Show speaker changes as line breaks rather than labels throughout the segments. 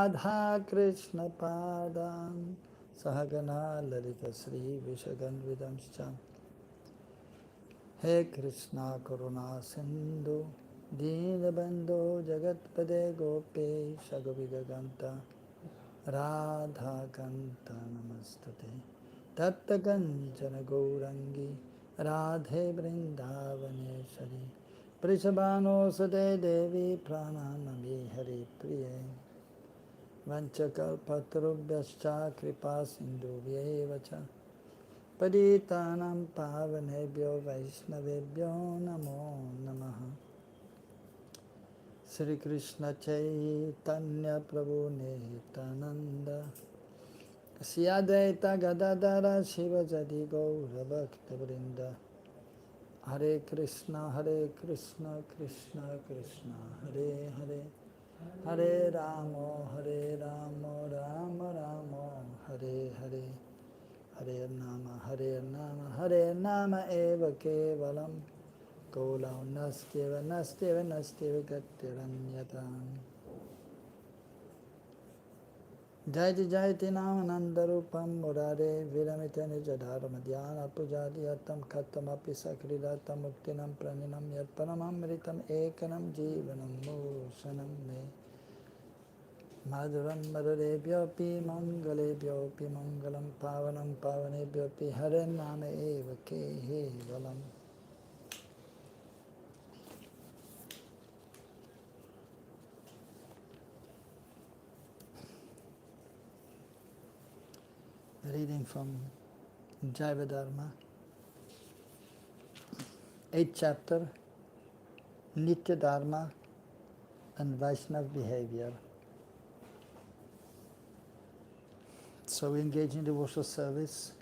Radha Krishna Padan Sahagana Lalita Sri Vishaganvidamscha. He Krishna Karuna Sindhu Dinabandhu Jagatpade Gope Shagavidaganta Radha Kanta Namastate Tatta Kanchana Gaurangi Radhe Vrindavaneshari Prishabhano Sade Devi Pranamami Hari Priye Vanchakalpatarubhyascha Kripa Sindhuvyevacha Paditanam Pavanebhyo Vaishnavebhyo Namo Namaha Sri Krishna Chaitanya Prabhu Nityananda Sri Advaita Gadadara Shivajadi Gaura Bhakta Vrinda Hare Krishna Krishna Krishna Hare Hare Hare Ramo Ramo Ramo Hare Hare Hare Nama Eva Kevalam Kolam Nasteva Gatiranyatan Jayati Namanandarupam Murare Viramitani Jadharma Dhyana Pujadiyatam Katamapi Sakridatam Muktinam Praninam Yat Paramamritam Ekanam Jivanam Mosanam Me Madhuram Madhurebhyopi Mangalebhyopi Mangalam Pavanam Pavanebhyopi Hare Nama Eva Kevalam. Reading from Jaiva Dharma, 8th chapter, Nitya Dharma and Vaishnava behavior. So we engage in devotional service.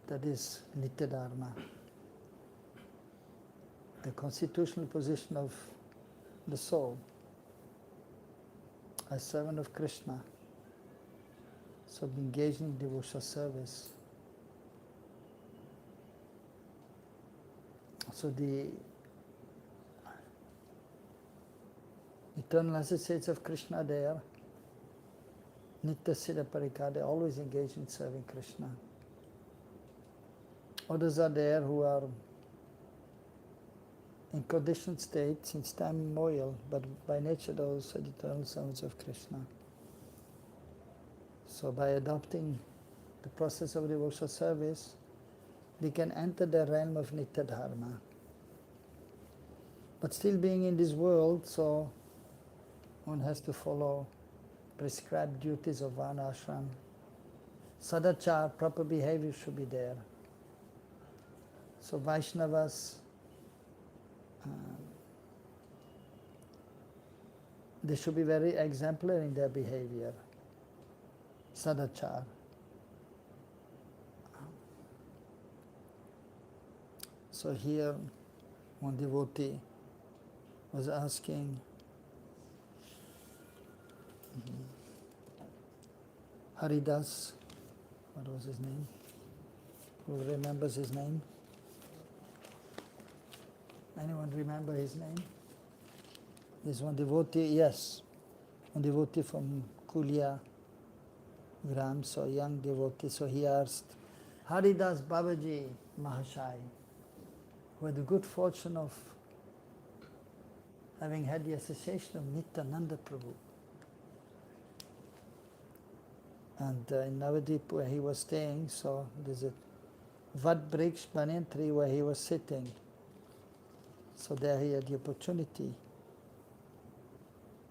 That is Nitya Dharma, the constitutional position of the soul as servant of Krishna. So be engaged in devotional service. So the eternal associates of Krishna there, Nitya Siddha Parika, they always engage in serving Krishna. Others are there who are in conditioned state since time immemorial, but by nature those are the eternal servants of Krishna. So by adopting the process of devotional service, we can enter the realm of Nitya Dharma. But still being in this world, so one has to follow prescribed duties of Varna Ashram. Sadachar, proper behavior should be there. So Vaishnavas, they should be very exemplary in their behavior. Sadachar. So here, one devotee was asking, Haridas, what was his name? Who remembers his name? Anyone remember his name? There's one devotee, yes, one devotee from Kulia Gram, so young devotee. So he asked, Haridas Babaji Mahashai, who had the good fortune of having had the association of Nityananda Prabhu. And in Navadip where he was staying, so there's a Vat Briksh banyan tree where he was sitting. So there he had the opportunity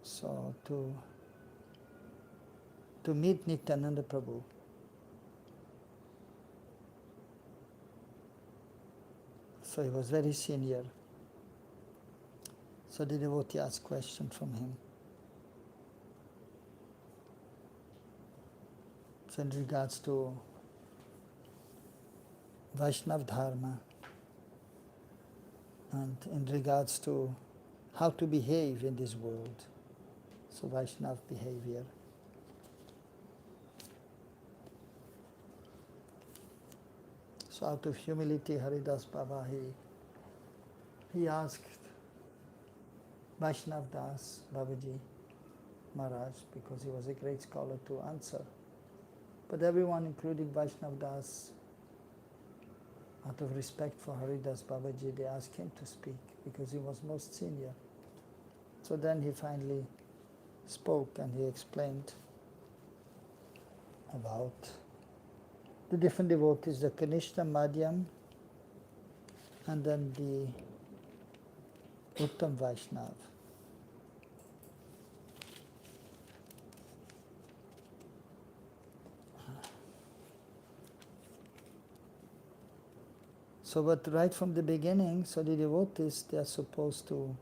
so to meet Nityananda Prabhu. So he was very senior. So the devotee asked question from him. So in regards to Vaishnava Dharma and in regards to how to behave in this world, so Vaishnava behavior. So out of humility, Haridas Baba, he asked Vaishnav Das, Babaji Maharaj, because he was a great scholar to answer. But everyone, including Vaishnav Das, out of respect for Haridas Babaji, they asked him to speak because he was most senior. So then he finally spoke and he explained about the different devotees, the Kanishta, Madhyam, and then the Uttam Vaishnav. So, but right from the beginning, so the devotees, they are supposed to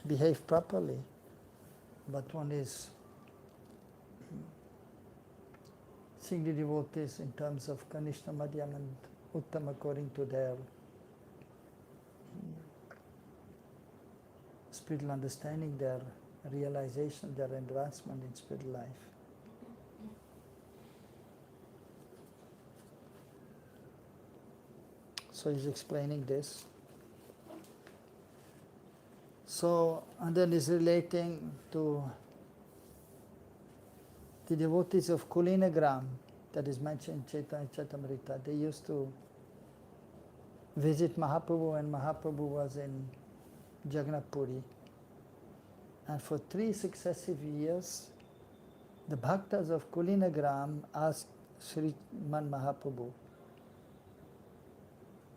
behave properly. But one is seeing the devotees in terms of Kanishta, Madhyam and Uttam according to their spiritual understanding, their realization, their advancement in spiritual life. So he's explaining this. So, and then he's relating to the devotees of Kulinagram, that is mentioned in Chaitanya Charitamrita. They used to visit Mahaprabhu when Mahaprabhu was in Jagannath Puri. And for 3 successive years, the bhaktas of Kulinagram asked Sriman Mahaprabhu,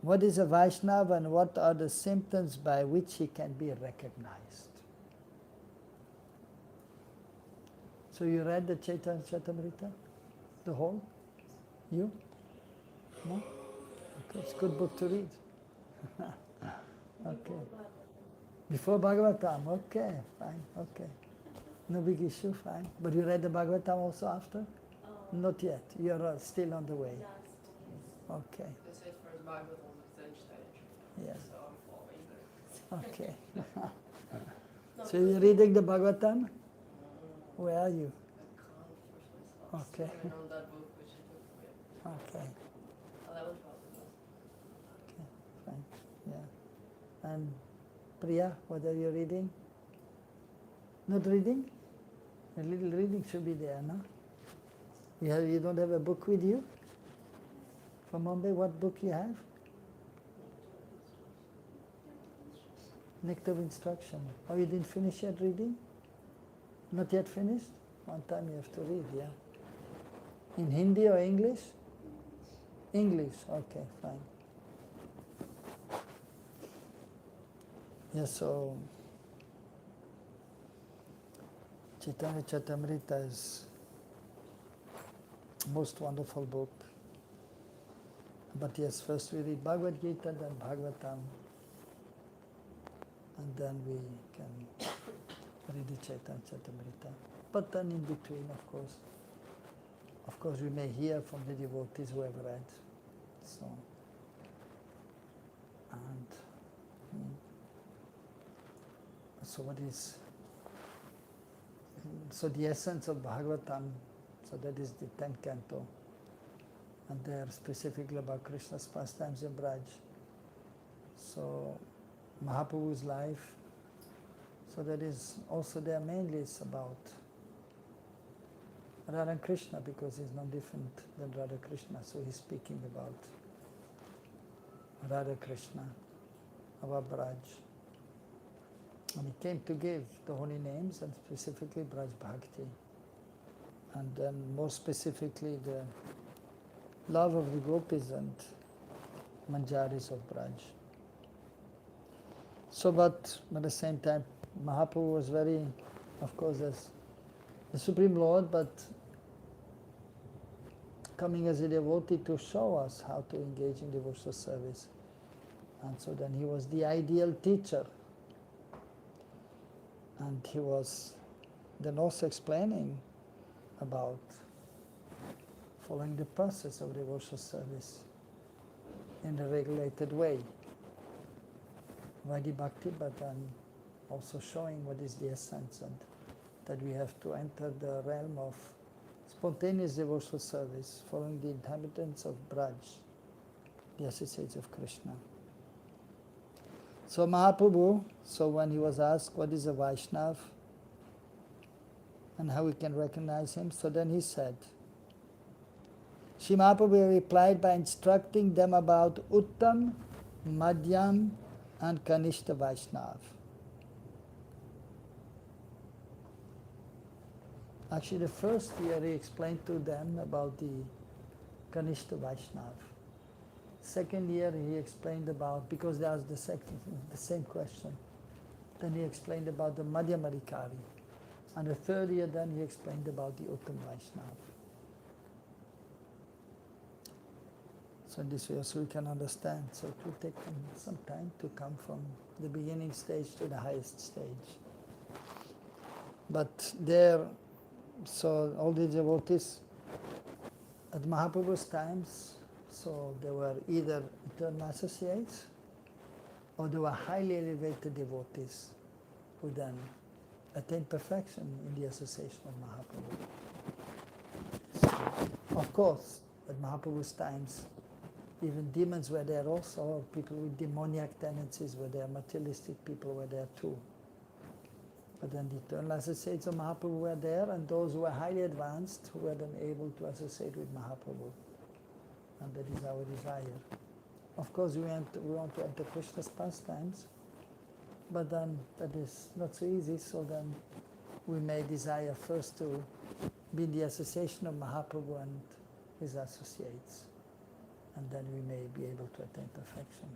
what is a Vaishnava and what are the symptoms by which he can be recognized? So you read the Chaitanya Charitamrita? The whole? You? No? Okay, it's a good book to read. Okay. Before Bhagavatam, okay, fine, okay. No big issue, fine. But you read the Bhagavatam also after? Not yet, you're still on the way. Okay.
This is for the Bhagavatam,
Yeah.
so I'm following
Okay. So you're reading the Bhagavatam? Where are you?
I can't force myself.
Okay.
I know that book, which I took
Okay.
11, 12.
Okay, fine. Yeah. And Priya, what are you reading? Not reading? A little reading should be there, no? You don't have a book with you? From Mumbai, what book you have? Nectar of Instruction. Oh, you didn't finish yet reading? Not yet finished? One time you have to read, yeah. In Hindi or English? English, okay, fine. Yeah, so Chaitanya Charitamrita is most wonderful book. But yes, first we read Bhagavad Gita, then Bhagavatam, and then we can read the Chaitanya Charitamrita. But then in between, of course we may hear from the devotees who have read. So, and so what is, so the essence of Bhagavatam, so that is the 10th canto, and there specifically about Krishna's pastimes in Braj. So Mahaprabhu's life, so that is also there mainly is about Radha and Krishna, because he's no different than Radha Krishna, so he's speaking about Radha Krishna, about Braj. And he came to give the holy names and specifically Braj Bhakti. And then more specifically the love of the gopis and manjaris of Braj. So, but at the same time, Mahaprabhu was very, of course, as the Supreme Lord, but coming as a devotee to show us how to engage in devotional service. And so then he was the ideal teacher. And he was then also explaining about following the process of devotional service in a regulated way. Vaidhi Bhakti, but then also showing what is the essence and that we have to enter the realm of spontaneous devotional service, following the inhabitants of Braj, the associates of Krishna. So Mahaprabhu, so when he was asked what is a Vaishnav and how we can recognize him, so then he said, Sri Mahaprabhu replied by instructing them about Uttam, Madhyam and Kanishta Vaishnav. Actually, the first year he explained to them about the Kanishta Vaishnav. Second year he explained about, because they asked the same question, then he explained about the Madhyamadikari. And the third year then he explained about the Uttam Vaishnav. So in this way also we can understand. So it will take them some time to come from the beginning stage to the highest stage. But there, so all the devotees at Mahaprabhu's times, so they were either eternal associates or they were highly elevated devotees who then attained perfection in the association of Mahaprabhu. So, of course, at Mahaprabhu's times, even demons were there also, or people with demoniac tendencies were there, materialistic people were there too. But then the eternal associates of Mahaprabhu were there, and those who were highly advanced who were then able to associate with Mahaprabhu. And that is our desire. Of course, we want to enter Krishna's pastimes, but then that is not so easy, so then we may desire first to be in the association of Mahaprabhu and his associates, and then we may be able to attain perfection.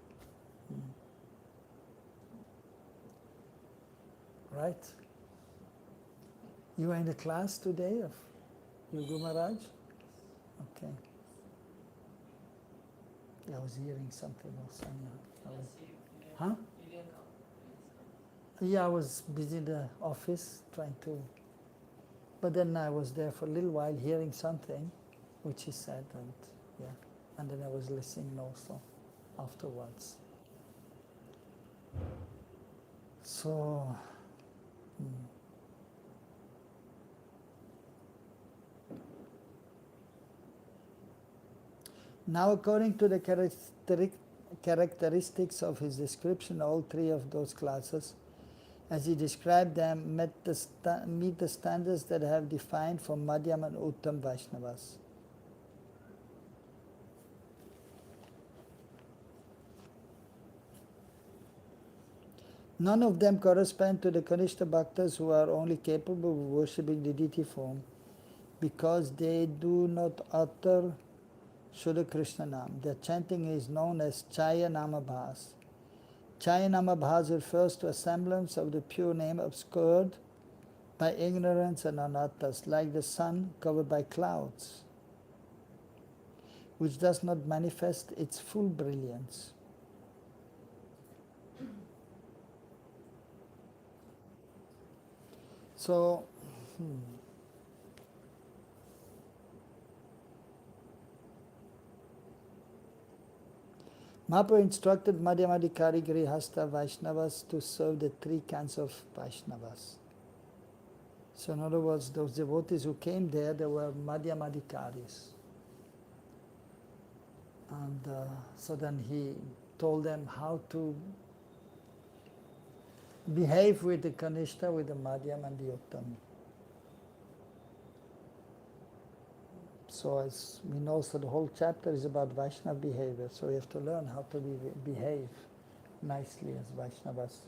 Right? You were in the class today of Yogu Maharaj? Okay. Yeah, I was hearing something also. Huh?
You didn't come.
Yeah, I was busy in the office trying to, but then I was there for a little while hearing something which he said, and yeah, and then I was listening also afterwards. So, now according to the characteristics of his description, all three of those classes, as he described them, meet the standards that I have defined for Madhyam and Uttam Vaishnavas. None of them correspond to the Kanishta Bhaktas who are only capable of worshipping the deity form because they do not utter Shuddha Krishna Nam. Their chanting is known as Chaya Nama Bhas. Chaya Nama Bhas refers to a semblance of the pure name obscured by ignorance and anarthas, like the sun covered by clouds, which does not manifest its full brilliance. So, Mahaprabhu instructed Madhyamadikari Grihastha Vaishnavas to serve the three kinds of Vaishnavas. So in other words, those devotees who came there, they were Madhyamadikaris. And so then he told them how to behave with the Kanishta, with the Madhyam and the Uttam. So as we know, so the whole chapter is about Vaishnava behavior. So we have to learn how to behave nicely as Vaishnavas.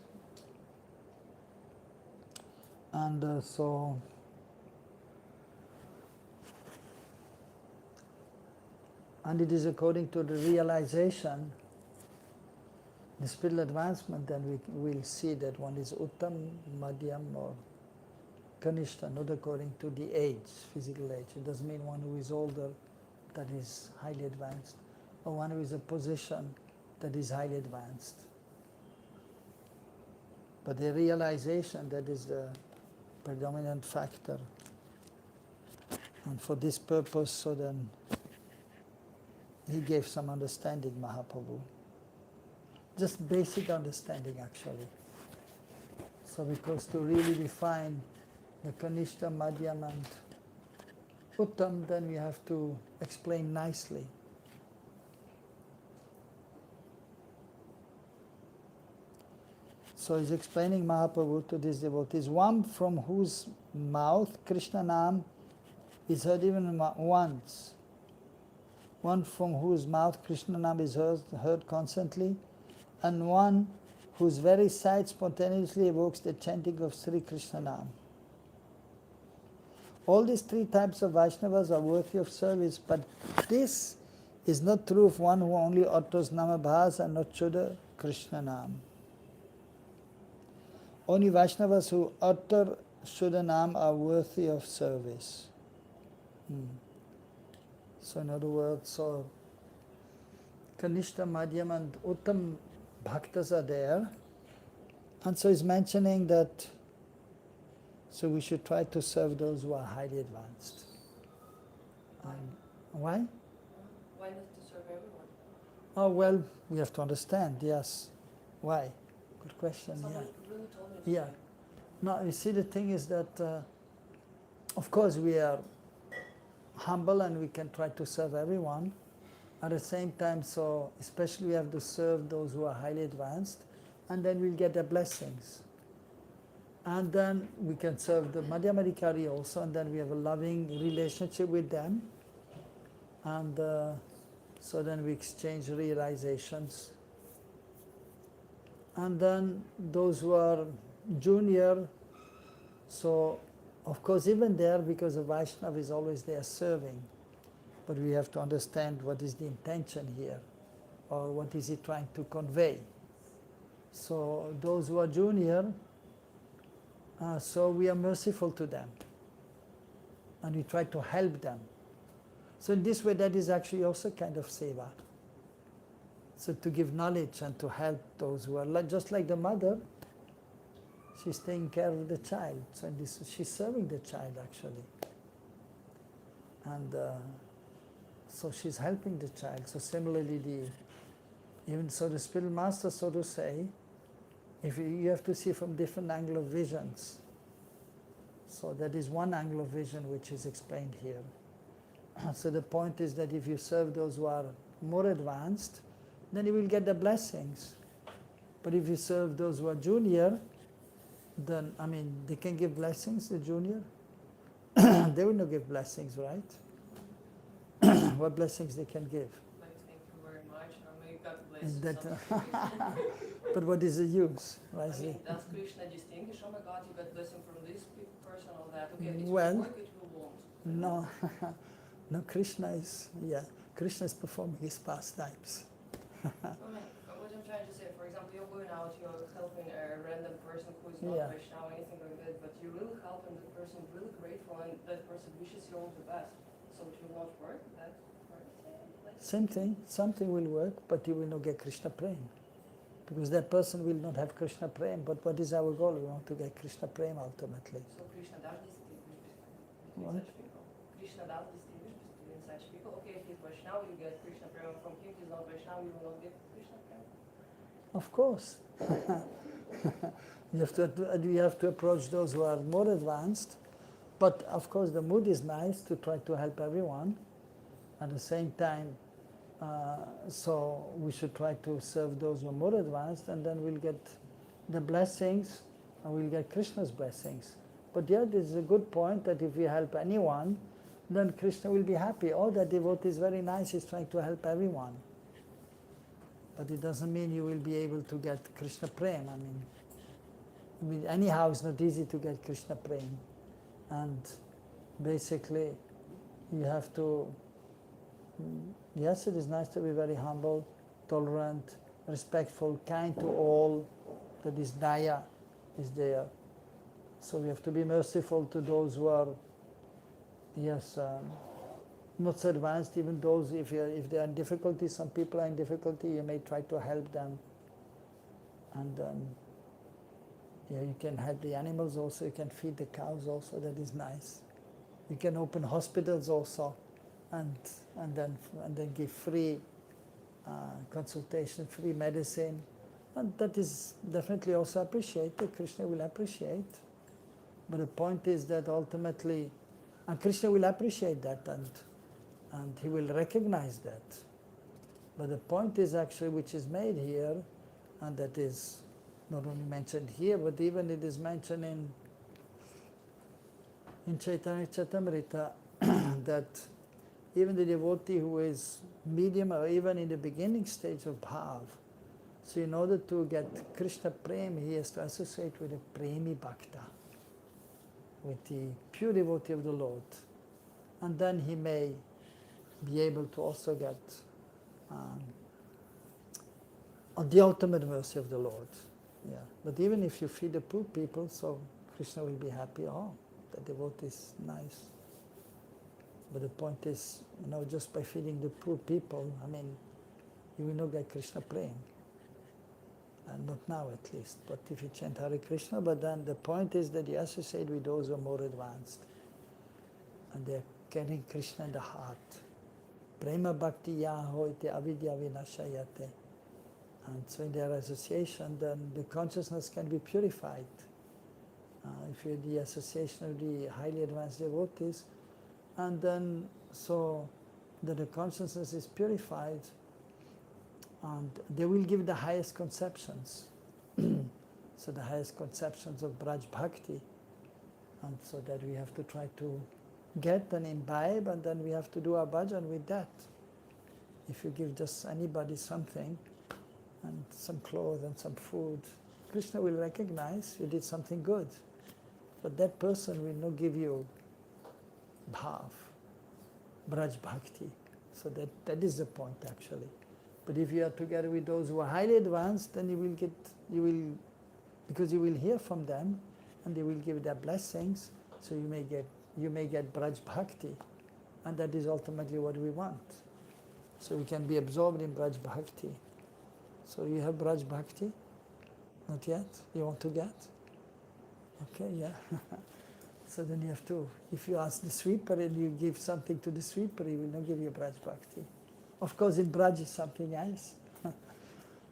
And and it is according to the realization, the spiritual advancement, then we will see that one is Uttam, Madhyam or Kanishta, not according to the age, physical age. It doesn't mean one who is older that is highly advanced, or one who is a position that is highly advanced. But the realization, that is the predominant factor. And for this purpose, so then he gave some understanding, Mahaprabhu. Just basic understanding, actually. So because to really define the Kanishta, Madhyam and Uttam, then we have to explain nicely. So he's explaining Mahaprabhu to these devotees, one from whose mouth Krishna Nam is heard even once, one from whose mouth Krishna Nam is heard constantly, and one whose very sight spontaneously evokes the chanting of Sri Krishna Nam. All these three types of Vaishnavas are worthy of service, but this is not true of one who only utters Namabhas and not Shuddha Krishna Nam. Only Vaishnavas who utter Shuddha Nam are worthy of service. So in other words, so Kanishta, Madhyam and Uttam Bhaktas are there. And so he's mentioning that so we should try to serve those who are highly advanced. Why?
Why not to serve everyone?
Oh, well, we have to understand, yes. Why? Good question,
Someone
yeah.
really told me to
Yeah. No, you see, the thing is that, of course, we are humble and we can try to serve everyone. At the same time, so especially we have to serve those who are highly advanced, and then we'll get their blessings. And then we can serve the Madhyamadikari also, and then we have a loving relationship with them. And so then we exchange realizations. And then those who are junior, so of course even there, because the Vaishnava is always there serving, but we have to understand what is the intention here, or what is he trying to convey. So those who are junior, so we are merciful to them, and we try to help them. So in this way, that is actually also kind of seva. So to give knowledge and to help those who are just like the mother, she's taking care of the child. So in this, she's serving the child actually, and so she's helping the child. So similarly, even so the spiritual master, so to say, if you have to see from different angle of visions. So that is one angle of vision which is explained here. So the point is that if you serve those who are more advanced, then you will get the blessings. But if you serve those who are junior, then, I mean, they can give blessings, the junior? They will not give blessings, right? What blessings they can give?
Like, thank you very much, or may God bless
Is
you,
that,
something like that.
but what is the use? Right?
I mean, does Krishna distinguish, oh my God, you got blessing from this person or that? Okay, it
Well,
will work, it will won't.
No, no, Krishna is performing his pastimes.
I mean, what I'm trying to say, for example, you're going out, you're helping a random person who is not
Yeah.
Vaishnava, anything like that, but you really help and the person is really grateful and that person wishes you all the best. So it will not work, that works.
Same thing, something will work, but you will not get Krishna prem. Because that person will not have Krishna prem. But what is our goal? We want to get Krishna prem ultimately.
So Krishna does distinguish between
What?
such people. Krishna does distinguish between such people. Okay, if he's Vaishnava, you get Krishna prema from him. If he's not Vaishnava, you will not get Krishna prema.
Of course. You have to approach those who are more advanced. But of course the mood is nice to try to help everyone. At the same time, so we should try to serve those who are more advanced, and then we'll get the blessings, and we'll get Krishna's blessings. But yeah, this is a good point that if we help anyone, then Krishna will be happy. Oh, that devotee is very nice, he's trying to help everyone. But it doesn't mean you will be able to get Krishna prem. I mean, anyhow, it's not easy to get Krishna prem. And basically, you have to, yes, it is nice to be very humble, tolerant, respectful, kind to all. That is daya is there. So we have to be merciful to those who are, yes, not so advanced, even those, if they are in difficulty, some people are in difficulty, you may try to help them. And yeah, you can help the animals also, you can feed the cows also, that is nice. You can open hospitals also, and then give free consultation, free medicine. And that is definitely also appreciated, Krishna will appreciate. But the point is that ultimately, and Krishna will appreciate that, and he will recognize that. But the point is actually which is made here, and that is not only mentioned here, but even it is mentioned in Chaitanya Charitamrita that even the devotee who is medium or even in the beginning stage of bhav, so in order to get Krishna prem, he has to associate with a premi bhakta, with the pure devotee of the Lord. And then he may be able to also get the ultimate mercy of the Lord. Yeah. But even if you feed the poor people, so Krishna will be happy. Oh, the devotee is nice. But the point is, just by feeding the poor people, you will not get Krishna praying. And not now at least. But if you chant Hare Krishna, but then the point is that you associate with those who are more advanced. And they are carrying Krishna in the heart. Prema bhakti yaho iti avidya vinashayate. And so in their association, then the consciousness can be purified. If you're the association of the highly advanced devotees, and then so that the consciousness is purified, and they will give the highest conceptions. So the highest conceptions of Braj Bhakti. And so that we have to try to get and imbibe, and then we have to do our bhajan with that. If you give just anybody something, and some clothes and some food, Krishna will recognize you did something good. But that person will not give you bhav, Braj Bhakti. So that is the point actually. But if you are together with those who are highly advanced, then because you will hear from them, and they will give their blessings, so you may get Braj Bhakti, and that is ultimately what we want. So we can be absorbed in Braj Bhakti. So you have Braj Bhakti? Not yet? You want to get? Okay, yeah. So then you have to, if you ask the sweeper and you give something to the sweeper, he will not give you Braj Bhakti. Of course, in Braj is something else.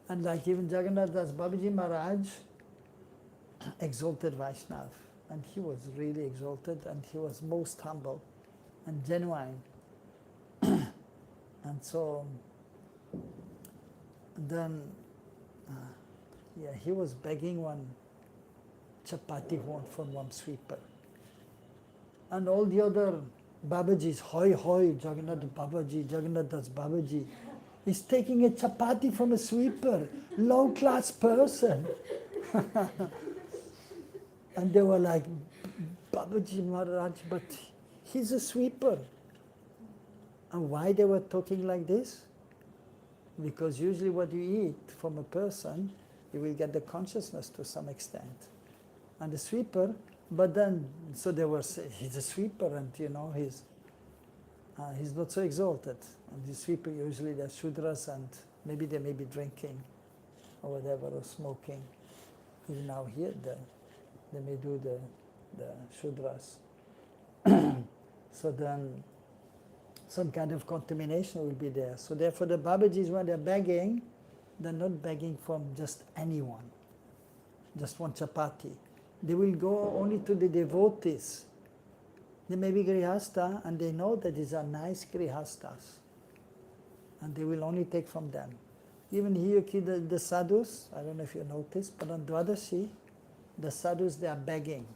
And like even Jagannath Das Babaji Maharaj, exalted Vaishnav, and he was really exalted, and he was most humble and genuine. And so then, he was begging one chapati horn from one sweeper. And all the other Babajis, hoi hoi, Jagannath Babaji, Jagannath Das Babaji, is taking a chapati from a sweeper, low class person. And they were like, Babaji Maharaj, but he's a sweeper. And why they were talking like this? Because usually what you eat from a person, you will get the consciousness to some extent. And the sweeper, but then, so they were saying, he's a sweeper, and he's not so exalted. And the sweeper, usually they're Shudras, and maybe they may be drinking or whatever, or smoking. Even now here, they may do the Shudras. So then some kind of contamination will be there. So therefore the Babajis, when they're begging, they're not begging from just anyone, just one chapati. They will go only to the devotees. They may be grihasta, and they know that these are nice grihastas, and they will only take from them. Even here, the sadhus, I don't know if you noticed, but on Dwadashi, the sadhus, they are begging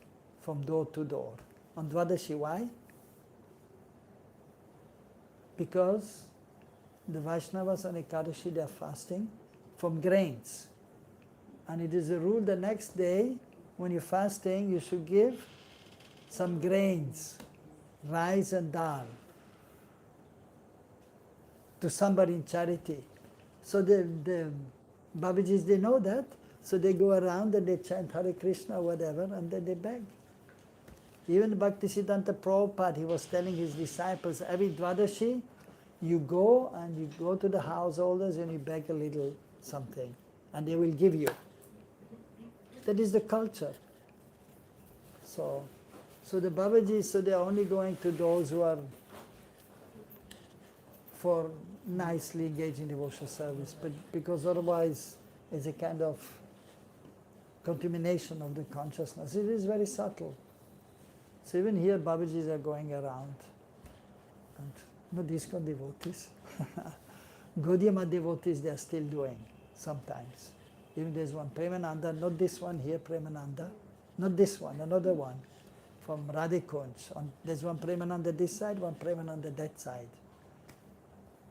from door to door. On Dwadashi, why? Because the Vaishnavas on Ekadashi, they are fasting from grains. And it is a rule the next day, when you're fasting, you should give some grains, rice and dal, to somebody in charity. So the Babajis, they know that, so they go around and they chant Hare Krishna or whatever, and then they beg. Even Bhaktisiddhanta Prabhupada, he was telling his disciples, every Dwadashi, you go and you go to the householders and you beg a little something, and they will give you. That is the culture. So the Babajis, so they are only going to those who are for nicely engaged in devotional service, but because otherwise it's a kind of contamination of the consciousness. It is very subtle. So even here Babajis are going around, and not ISKCON devotees. Gaudiya devotees, they are still doing sometimes. Even there's one Premananda, not this one here, Premananda, not this one, another one from Radhikunj. There's one Premananda this side, one Premananda that side.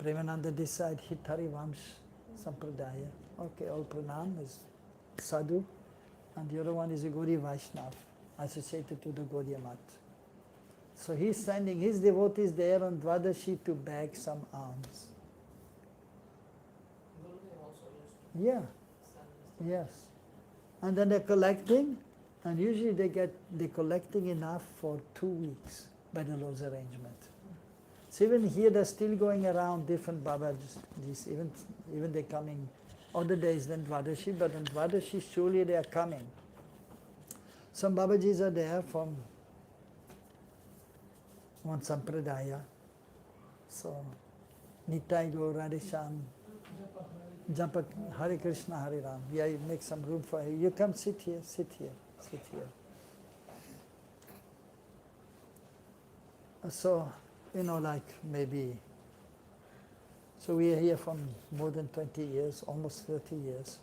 Premananda this side, Hitari Vamsh Sampradaya. Okay, all pranam is sadhu, and the other one is a Gaudiya Vaishnav, associated to the Gaudiya Math. So he's sending his devotees there on Dvadashi to beg some alms. Yeah, yes. And then they're collecting, and usually they're collecting enough for 2 weeks by the Lord's arrangement. So even here they're still going around different Babajis, even they're coming other days than Dvadashi, but on Dvadashi surely they are coming. Some Babajis are there from one Sampradaya. So Nitai Gaur Radhesham, Japa Hare Krishna Hare Ram. Yeah, you make some room for you. You come sit here, sit here, sit here. So, like maybe, so we are here from more than 20 years, almost 30 years.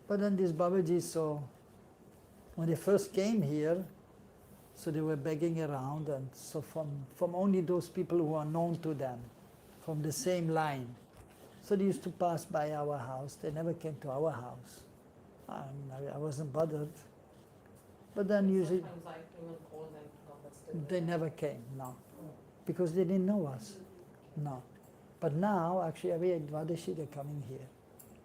But then these Babajis, so when they first came here, so they were begging around, and so from only those people who are known to them, from the same line. So they used to pass by our house. They never came to our house. I wasn't bothered. But then usually
Sometimes I even call them to come, but still
they never came, no. Because they didn't know us, no. But now, actually, every Dvadashi they're coming here.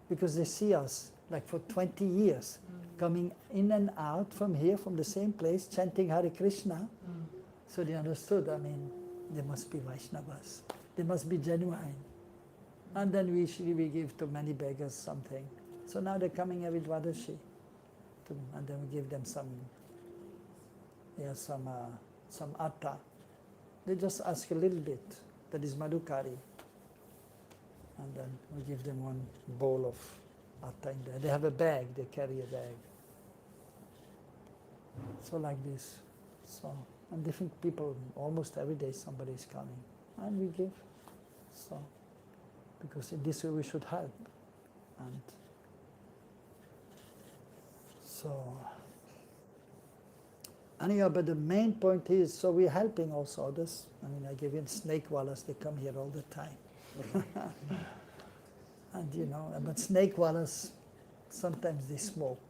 Because they see us, like for 20 years, coming in and out from here, from the same place, chanting Hare Krishna. So they understood, they must be Vaishnavas. They must be genuine. And then usually we give to many beggars something. So now they're coming every Dvadashi. And then we give them some atta. They just ask a little bit. That is madhukari. And then we give them one bowl of atta in there. They have a bag, they carry a bag. So like this. So, and different people, almost every day somebody is coming. And we give. So, because in this way we should help. And so, anyhow, but the main point is, so we're helping also others. I give in snake wallas, they come here all the time. And but snake wallas, sometimes they smoke,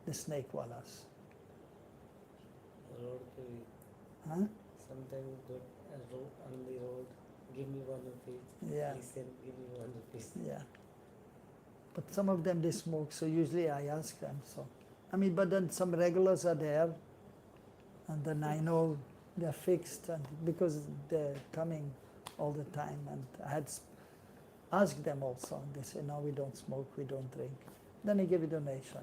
the snake wallas.
Road
Huh?
sometimes on the road, give me 1 rupee.
Yeah.
Listen, give me 1 rupee.
Yeah. But some of them they smoke, so usually I ask them. So, but then some regulars are there, and then I know they're fixed, and because they're coming all the time, and I had asked them also, and they say, no, we don't smoke, we don't drink. Then I give a donation.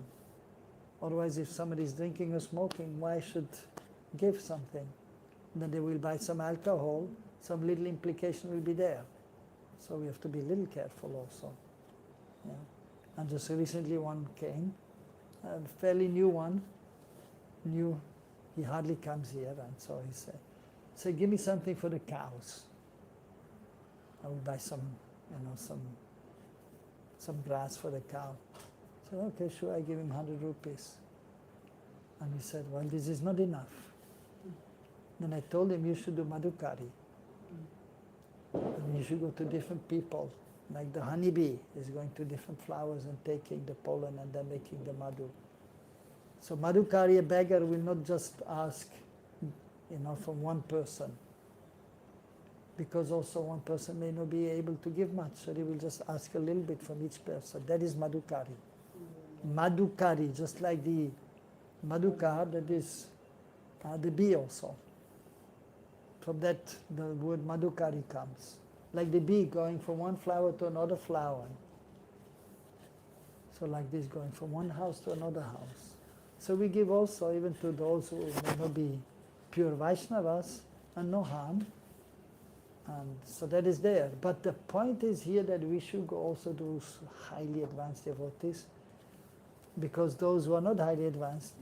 Otherwise, if somebody is drinking or smoking, why should give something? Then they will buy some alcohol, some little implication will be there. So we have to be a little careful also. Yeah. And just recently one came, a fairly new one, he hardly comes here, and so he said, give me something for the cows. I will buy some grass for the cow. I said, okay, sure, I give him 100 rupees. And he said, well, this is not enough. Then I told him, you should do madhukari. And you should go to different people. Like the honeybee is going to different flowers and taking the pollen and then making the madhu. So madhukari, a beggar, will not just ask, from one person. Because also one person may not be able to give much, so he will just ask a little bit from each person. That is madhukari. Madhukari, just like the madhukar, that is the bee also. From that, the word madhukari comes. Like the bee going from one flower to another flower. So like this, going from one house to another house. So we give also even to those who may not be pure Vaishnavas, and no harm. And so that is there. But the point is here that we should go also to highly advanced devotees, because those who are not highly advanced,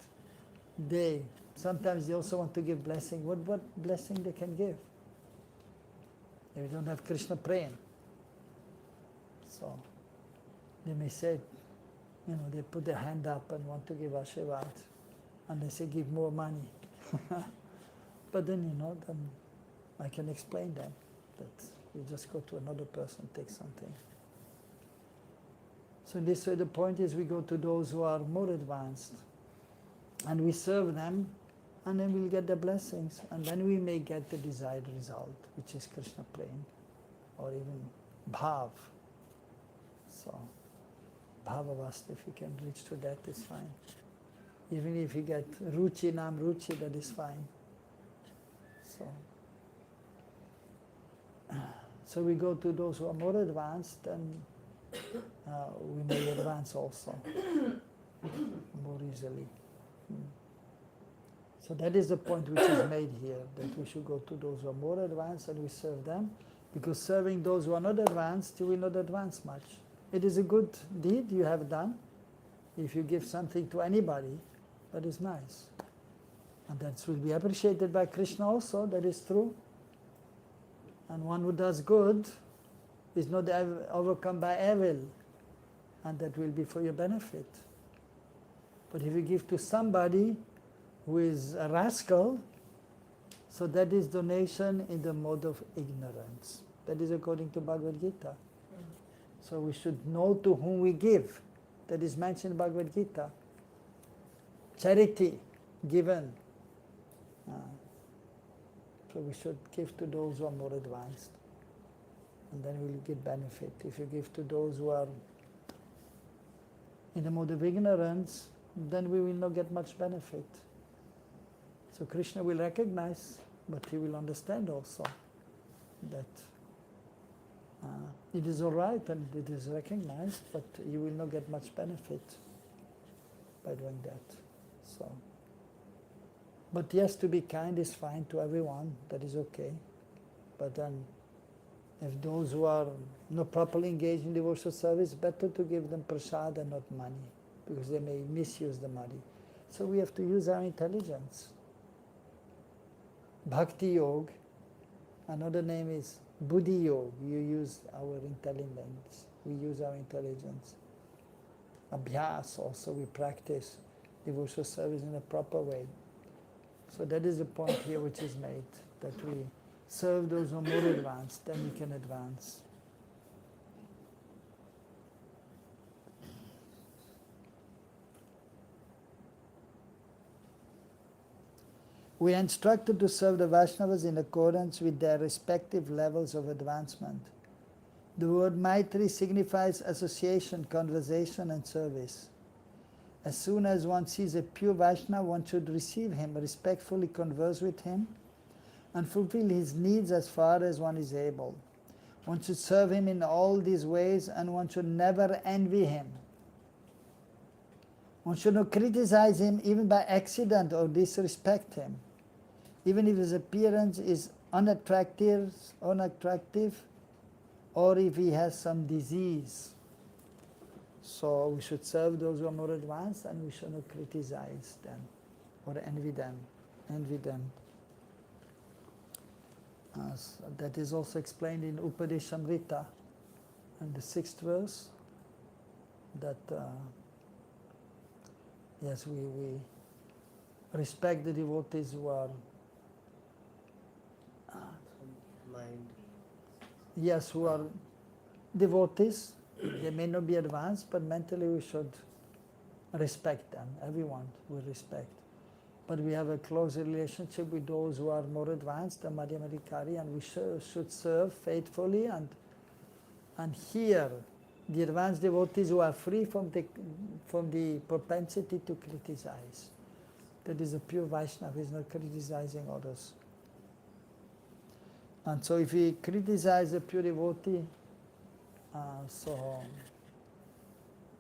sometimes they also want to give blessing. What blessing they can give? They don't have Krishna praying. So they may say, They put their hand up and want to give Ashirvad, and they say, give more money. But then, then I can explain them that you just go to another person, take something. So in this way, the point is we go to those who are more advanced, and we serve them, and then we'll get the blessings, and then we may get the desired result, which is Krishna praying, or even bhav. So, bhavavasta, if you can reach to that, is fine. Even if you get ruchi, nam ruchi, that is fine. So we go to those who are more advanced, and we may advance also more easily. So that is the point which is made here, that we should go to those who are more advanced and we serve them, because serving those who are not advanced, you will not advance much. It is a good deed you have done. If you give something to anybody, that is nice. And that will be appreciated by Krishna also, that is true. And one who does good is not overcome by evil, and that will be for your benefit. But if you give to somebody who is a rascal, so that is donation in the mode of ignorance. That is according to Bhagavad Gita. So we should know to whom we give. That is mentioned in Bhagavad Gita. Charity given. So we should give to those who are more advanced, and then we will get benefit. If you give to those who are in the mode of ignorance, then we will not get much benefit. So Krishna will recognize, but he will understand also that it is all right and it is recognized, but you will not get much benefit by doing that. So, but yes, to be kind is fine to everyone, that is okay. But then, if those who are not properly engaged in devotional service, better to give them prasad and not money, because they may misuse the money. So we have to use our intelligence. Bhakti Yoga, another name is Buddhi Yoga. You use our intelligence. We use our intelligence. Abhyas also, we practice devotional service in a proper way. So that is the point here which is made, that we serve those who are more advanced, then we can advance. We are instructed to serve the Vaishnavas in accordance with their respective levels of advancement. The word Maitri signifies association, conversation and service. As soon as one sees a pure Vaishnava, one should receive him, respectfully converse with him, and fulfill his needs as far as one is able. One should serve him in all these ways, and one should never envy him. One should not criticize him even by accident or disrespect him. Even if his appearance is unattractive, or if he has some disease. So we should serve those who are more advanced, and we should not criticize them or envy them. So that is also explained in Upadeshamrita, in the 6th verse, that yes, we respect the devotees who are
Mind.
yes, who are devotees. They may not be advanced, but mentally we should respect them. Everyone we respect. But we have a close relationship with those who are more advanced, the Madhyamadikari, and we should serve faithfully and hear the advanced devotees who are free from the propensity to criticize. That is a pure Vaishnava, is not criticizing others. And so if we criticize a pure devotee, so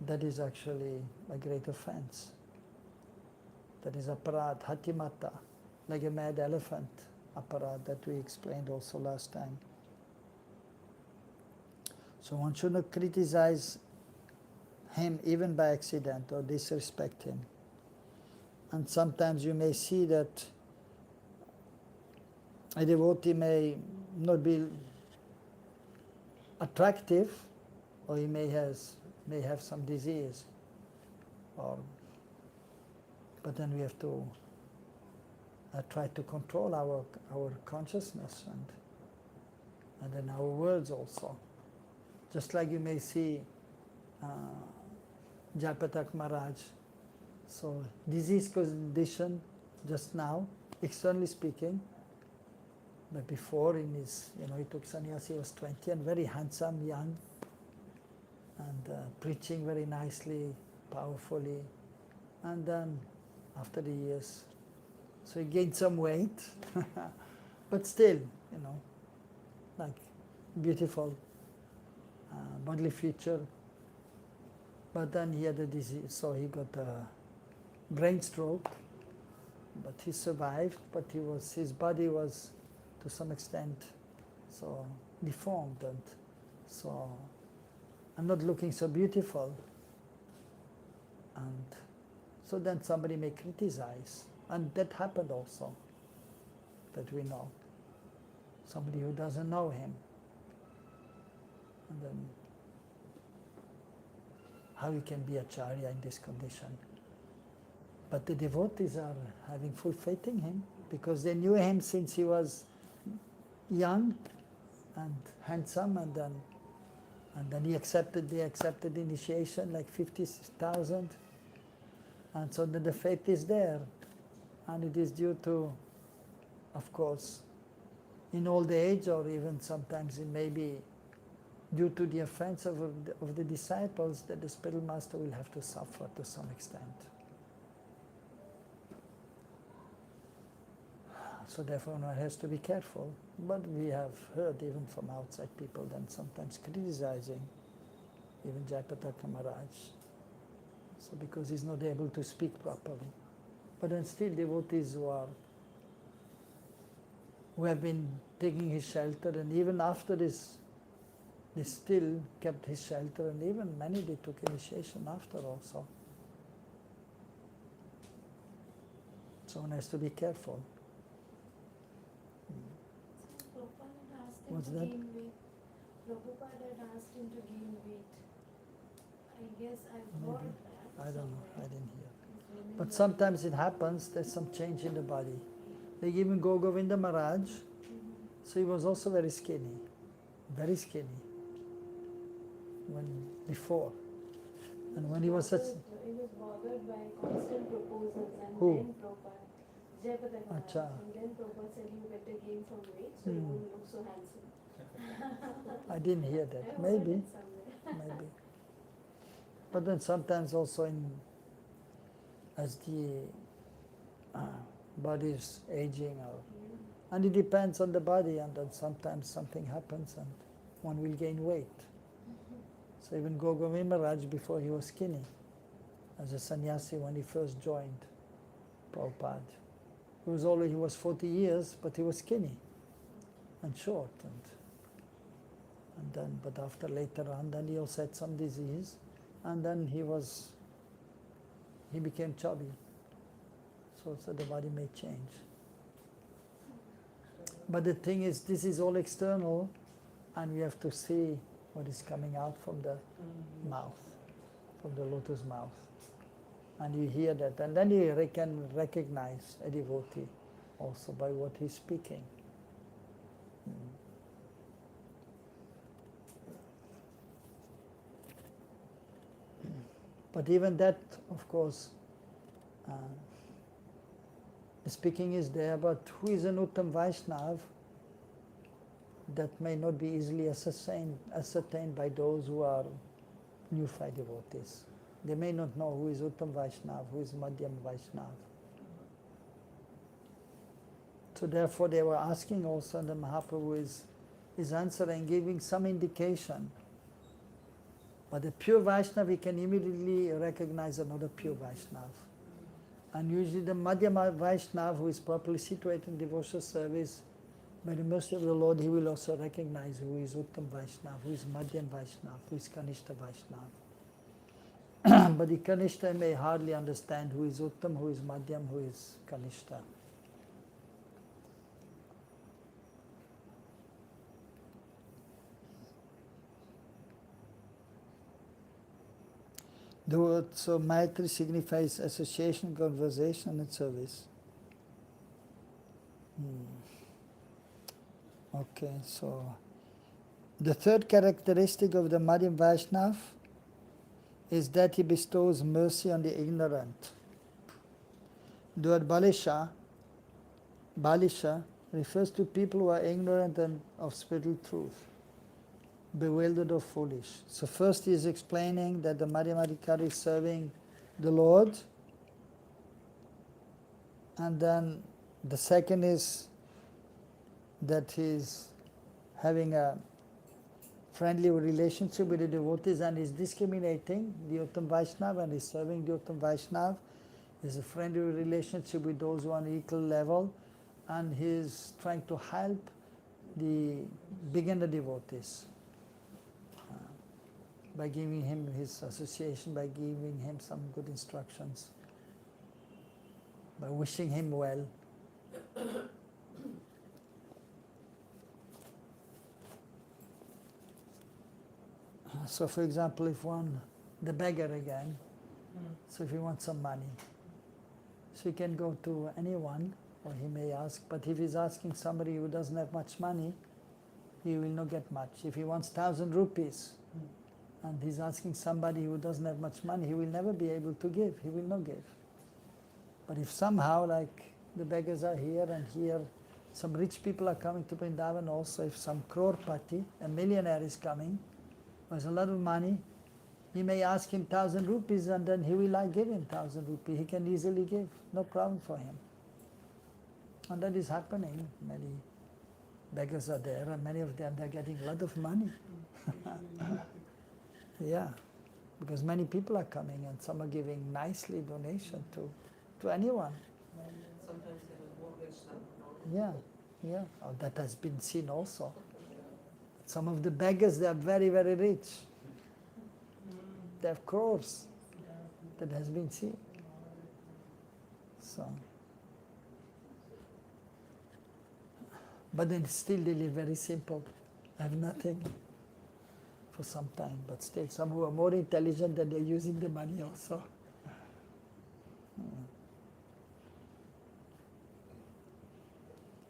that is actually a great offense. That is aparad, hatimata, like a mad elephant aparad that we explained also last time. So one should not criticize him even by accident or disrespect him. And sometimes you may see that a devotee may not be attractive, or he may have some disease. or, but then we have to try to control our consciousness and then our words also. Just like you may see Jaiva Maharaj. So disease condition just now, externally speaking, but before in his, he took sannyas, he was 20 and very handsome, young, and preaching very nicely, powerfully. And then after the years, so he gained some weight, but still, like beautiful bodily feature. But then he had a disease, so he got a brain stroke, but he survived, but his body was to some extent so deformed, and so I'm not looking so beautiful. And so then somebody may criticize, and that happened also, that we know. Somebody who doesn't know him. And then how he can be acharya in this condition. But the devotees are having full faith in him, because they knew him since he was young and handsome, and then they accepted initiation, like 50,000. And so then the faith is there. And it is due to, of course, in old age, or even sometimes it may be due to the offense of the disciples, that the spiritual master will have to suffer to some extent. So therefore one has to be careful. But we have heard even from outside people then sometimes criticizing even Jaiva Maharaj. So because he's not able to speak properly. But then still devotees who have been taking his shelter, and even after this, they still kept his shelter, and even many they took initiation after also. So one has to be careful. What's that?
Prabhupada had asked him to gain weight. I guess I've heard that.
I don't know, I didn't hear. But sometimes it happens, there's some change in the body. Like even Govinda Maharaj, so he was also very skinny, before. And when he was such...
He was bothered by constant proposals, and
Who?
then Prabhupada, Jaiva Maharaj,
Acha.
and then Prabhupada said you better gain some weight so you won't look so handsome.
I didn't hear that.
I heard
Maybe,
it somewhere.
maybe. But then sometimes also as the body is aging, and it depends on the body, and then sometimes something happens and one will gain weight. So even Govinda Maharaj, before he was skinny, as a sannyasi when he first joined Prabhupada, he was 40 years, but he was skinny and short, and then, but after later on, then he also had some disease, and then he became chubby. So the body may change. But the thing is, this is all external, and we have to see what is coming out from the mouth, from the lotus mouth. And you hear that, and then you can recognize a devotee also by what he's speaking. But even that, of course, the speaking is there, but who is an Uttam Vaishnav, that may not be easily ascertained by those who are neophyte devotees. They may not know who is Uttam Vaishnav, who is Madhyam Vaishnav. So therefore they were asking also, and the Mahaprabhu is answering, giving some indication. But the pure Vaishnav, he can immediately recognize another pure Vaishnav. And usually the Madhyama Vaishnav, who is properly situated in devotional service, by the mercy of the Lord, he will also recognize who is Uttam Vaishnav, who is Madhyam Vaishnav, who is Kanishta Vaishnav. But the Kanishta may hardly understand who is Uttam, who is Madhyam, who is Kanishta. The word, so Maitri signifies association, conversation and service. Okay, so the third characteristic of the Madhyam Vaishnav is that he bestows mercy on the ignorant. The word Balisha refers to people who are ignorant and of spiritual truth, bewildered or foolish. So first he is explaining that the Madhyamadikari is serving the Lord, and then the second is that he is having a friendly relationship with the devotees and is discriminating the Uttam Vaishnava and is serving the Uttam Vaishnava. Is a friendly relationship with those who are on equal level, and he is trying to help the beginner devotees by giving him his association, by giving him some good instructions, by wishing him well. So for example, if the beggar again, so if he wants some money, so he can go to anyone, or he may ask, but if he's asking somebody who doesn't have much money, he will not get much. If he wants 1,000 rupees, and he's asking somebody who doesn't have much money, he will never be able to give, he will not give. But if somehow, like the beggars are here and here, some rich people are coming to Vrindavan also, if some crorepati, a millionaire is coming, has a lot of money, he may ask him 1,000 rupees and then he will give him 1,000 rupees. He can easily give, no problem for him. And that is happening. Many beggars are there and many of them, they're getting a lot of money. Yeah, because many people are coming and some are giving nicely donation to anyone.
Sometimes they are more rich than
Yeah. Oh, that has been seen also. Some of the beggars, they are very, very rich. They have crores. That has been seen. So, but then still they live very simple. Have nothing for some time. But still, some who are more intelligent, that they're using the money also.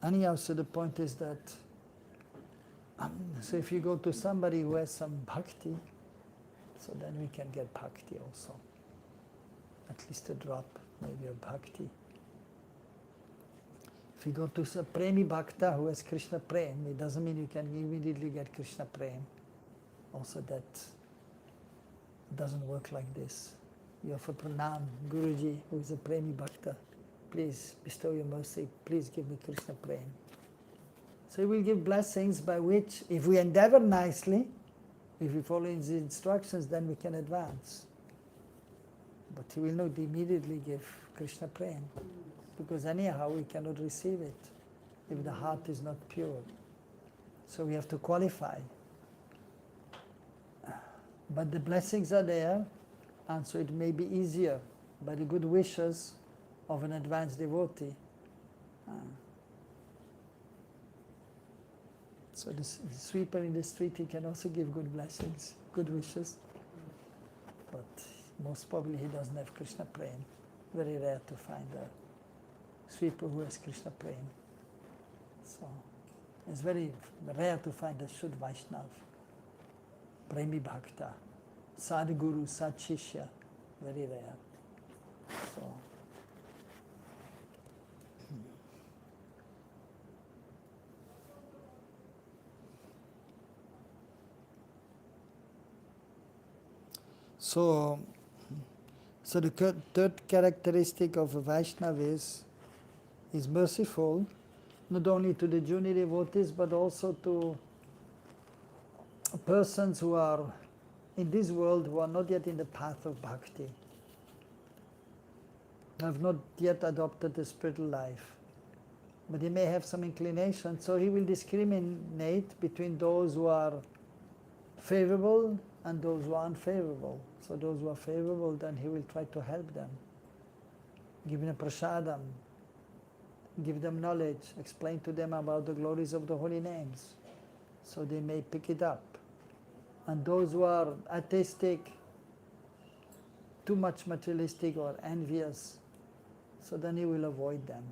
Anyhow, so the point is that so if you go to somebody who has some bhakti, so then we can get bhakti also. At least a drop, maybe of bhakti. If you go to a premi bhakta who has Krishna prem, it doesn't mean you can immediately get Krishna prem. Also that doesn't work like this. You offer pranam, Guruji, who is a premi bhakta. Please bestow your mercy, please give me Krishna prem. So he will give blessings by which, if we endeavor nicely, if we follow his instructions, then we can advance. But he will not immediately give Krishna prem, because anyhow we cannot receive it if the heart is not pure. So we have to qualify. But the blessings are there, and so it may be easier by the good wishes of an advanced devotee. So the sweeper in the street, he can also give good blessings, good wishes. But most probably he doesn't have Krishna prem. Very rare to find a sweeper who has Krishna prem. So it's very rare to find a Shuddha Vaishnav, Premi Bhakta, Sadhguru, Sadshishya, very rare. So the third characteristic of a Vaishnava is merciful, not only to the junior devotees, but also to persons who are in this world who are not yet in the path of bhakti, have not yet adopted the spiritual life. But he may have some inclination, so he will discriminate between those who are favorable and those who are unfavorable. So those who are favorable, then he will try to help them. Give them prasadam, give them knowledge, explain to them about the glories of the holy names, so they may pick it up. And those who are atheistic, too much materialistic or envious, so then he will avoid them.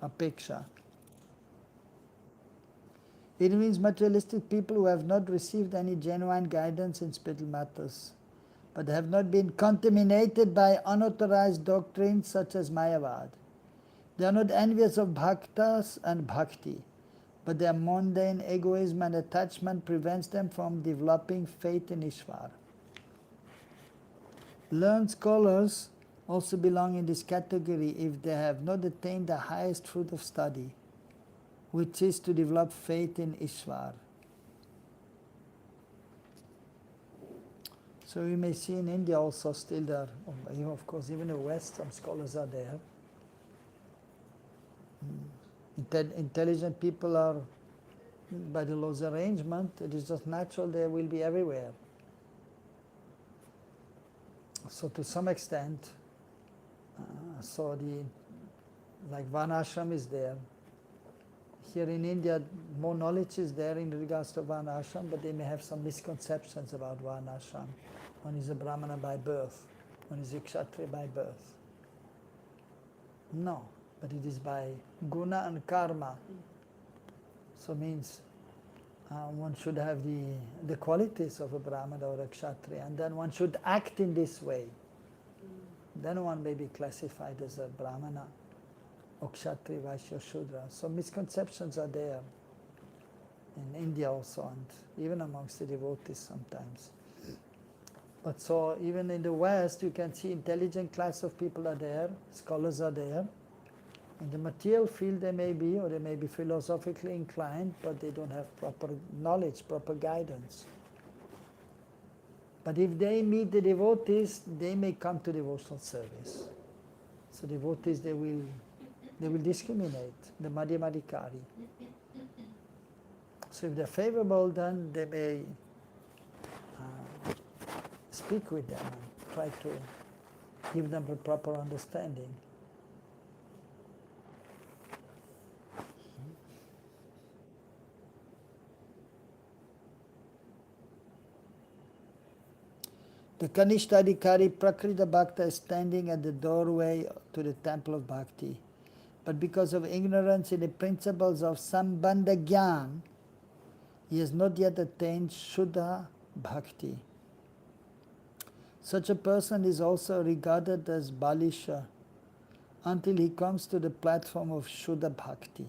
Apeksha. It means materialistic people who have not received any genuine guidance in spiritual matters, but have not been contaminated by unauthorized doctrines such as Mayavad. They are not envious of bhaktas and bhakti, but their mundane egoism and attachment prevents them from developing faith in Ishvara. Learned scholars also belong in this category if they have not attained the highest fruit of study, which is to develop faith in Ishvara. So we may see in India also still there, of course even in the West some scholars are there. Intelligent people are, by the law's arrangement, it is just natural they will be everywhere. So to some extent, like Varnashram is there. Here in India, more knowledge is there in regards to Varnashram, but they may have some misconceptions about Varnashram. One is a Brahmana by birth, one is a Kshatriya by birth. No, but it is by guna and karma. So means one should have the qualities of a Brahmana or a Kshatriya, and then one should act in this way. Then one may be classified as a Brahmana, or Kshatriya, Vaishya, Shudra. So misconceptions are there in India also, and even amongst the devotees sometimes. But so even in the West, you can see intelligent class of people are there, scholars are there. In the material field they may be, or they may be philosophically inclined, but they don't have proper knowledge, proper guidance. But if they meet the devotees, they may come to devotional service. So devotees, they will discriminate, the Madhyamadikari. So if they're favorable, then they may speak with them and try to give them a proper understanding. The Kanishtadikari Prakrita Bhakta is standing at the doorway to the temple of Bhakti. But because of ignorance in the principles of Sambandha Gyan, he has not yet attained Shuddha Bhakti. Such a person is also regarded as Balisha until he comes to the platform of Shuddha Bhakti.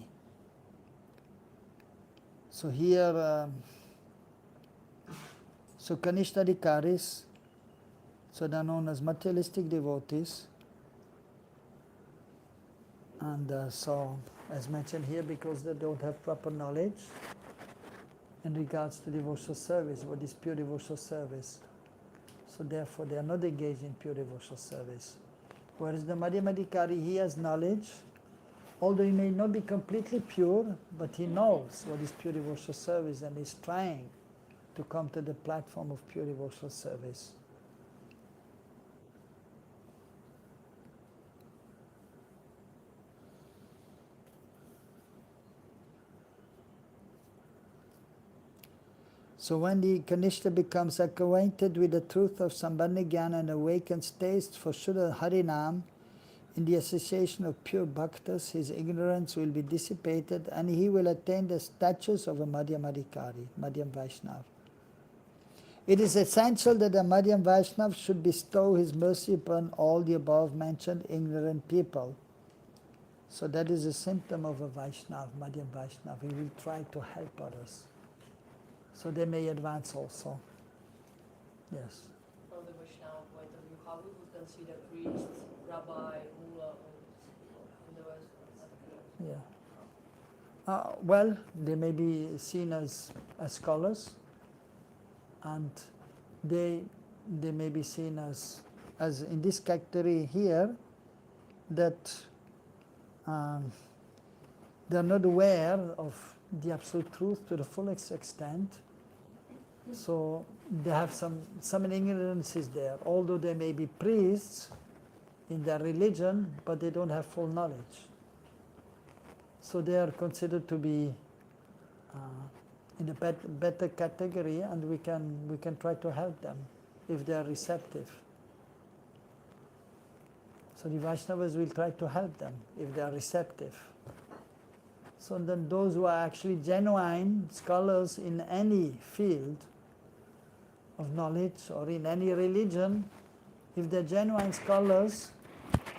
So here, so Kanishtadikaris, so they are known as materialistic devotees. And so, as mentioned here, because they don't have proper knowledge in regards to devotional service, what is pure devotional service. So therefore they are not engaged in pure devotional service. Whereas the Madhyamadikari, he has knowledge, although he may not be completely pure, but he knows what is pure devotional service and is trying to come to the platform of pure devotional service. So when the Kanishta becomes acquainted with the truth of Sambandha Gyan and awakens taste for Shuddha Harinam, in the association of pure bhaktas, his ignorance will be dissipated and he will attain the status of a Madhyamadikari, Madhyam Vaishnav. It is essential that a Madhyam Vaishnav should bestow his mercy upon all the above mentioned ignorant people. So that is a symptom of a Vaishnav, Madhyam Vaishnav. He will try to help others. So they may advance also. Yes.
From the Vaishnava point of view, how we would consider priests, rabbi, mullah, in the West?
Yeah. Well, they may be seen as scholars, and they may be seen as in this category here, that they are not aware of the absolute truth to the fullest extent. So they have some ignorance is there, although they may be priests in their religion, but they don't have full knowledge. So they are considered to be in a better category, and we can try to help them if they are receptive. So the Vaishnavas will try to help them if they are receptive. So then those who are actually genuine scholars in any field of knowledge or in any religion, if they're genuine scholars,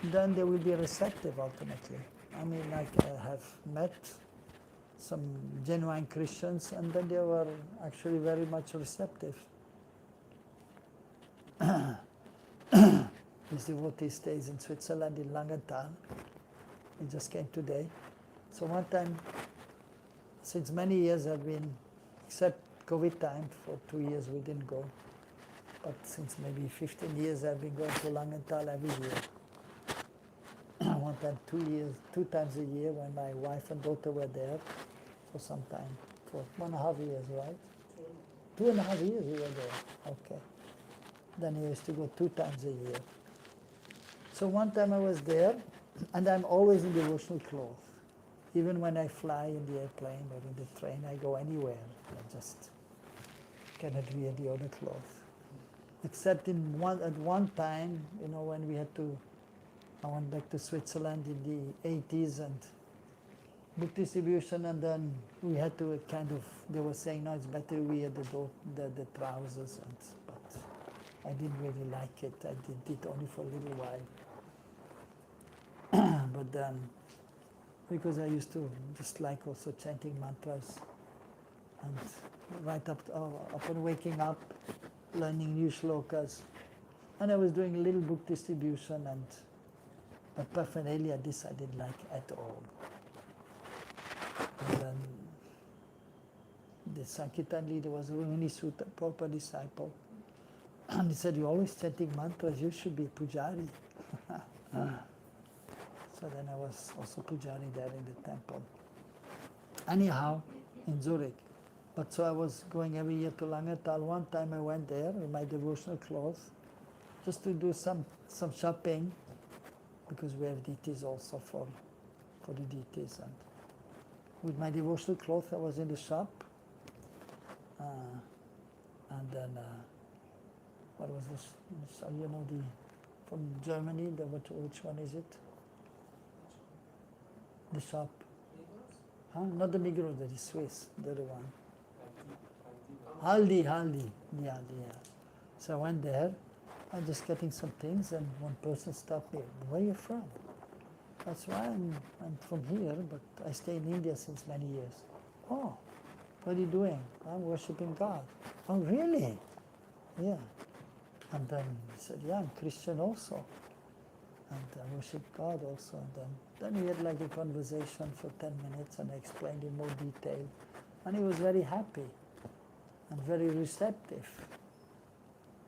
then they will be receptive ultimately. I mean, like I have met some genuine Christians and then they were actually very much receptive. This devotee stays in Switzerland, in Langenthal. He just came today. So one time, since many years I've been, except COVID time, for 2 years we didn't go. But since maybe 15 years I've been going to Langenthal every year. One time, 2 times a year when my wife and daughter were there for some time, for 1.5 years, right? 2.5 years we were there, okay. Then he used to go 2 times a year. So one time I was there, and I'm always in devotional clothes. Even when I fly in the airplane or in the train, I go anywhere. I just cannot wear the other clothes. Except at one time, you know, when we had to, I went back to Switzerland in the 80s and book distribution, and then we had to kind of, they were saying, no, it's better we wear the trousers, but I didn't really like it. I did it only for a little while. But then, because I used to just like also chanting mantras, and right up upon waking up, learning new shlokas, and I was doing a little book distribution, but paraphernalia, this I didn't like at all. And then the Sankirtan leader was a Rohini Sutta, proper disciple, and he said, "You're always chanting mantras, you should be a pujari." So then I was also pujari there in the temple. Anyhow, in Zurich. But so I was going every year to Langenthal. One time I went there in my devotional clothes just to do some shopping, because we have deities also for the deities. And with my devotional clothes I was in the shop. And then, what was this? You know, from Germany, which one is it? The shop. Huh? Not the Migros, that is Swiss, the other one. Haldi. Yeah. So I went there, I'm just getting some things, and one person stopped me. Where are you from? That's why I'm from here, but I stay in India since many years. Oh, what are you doing? I'm worshipping God. Oh, really? Yeah. And then he said, yeah, I'm Christian also. And I worship God also. And then we had like a conversation for 10 minutes, and I explained in more detail. And he was very happy and very receptive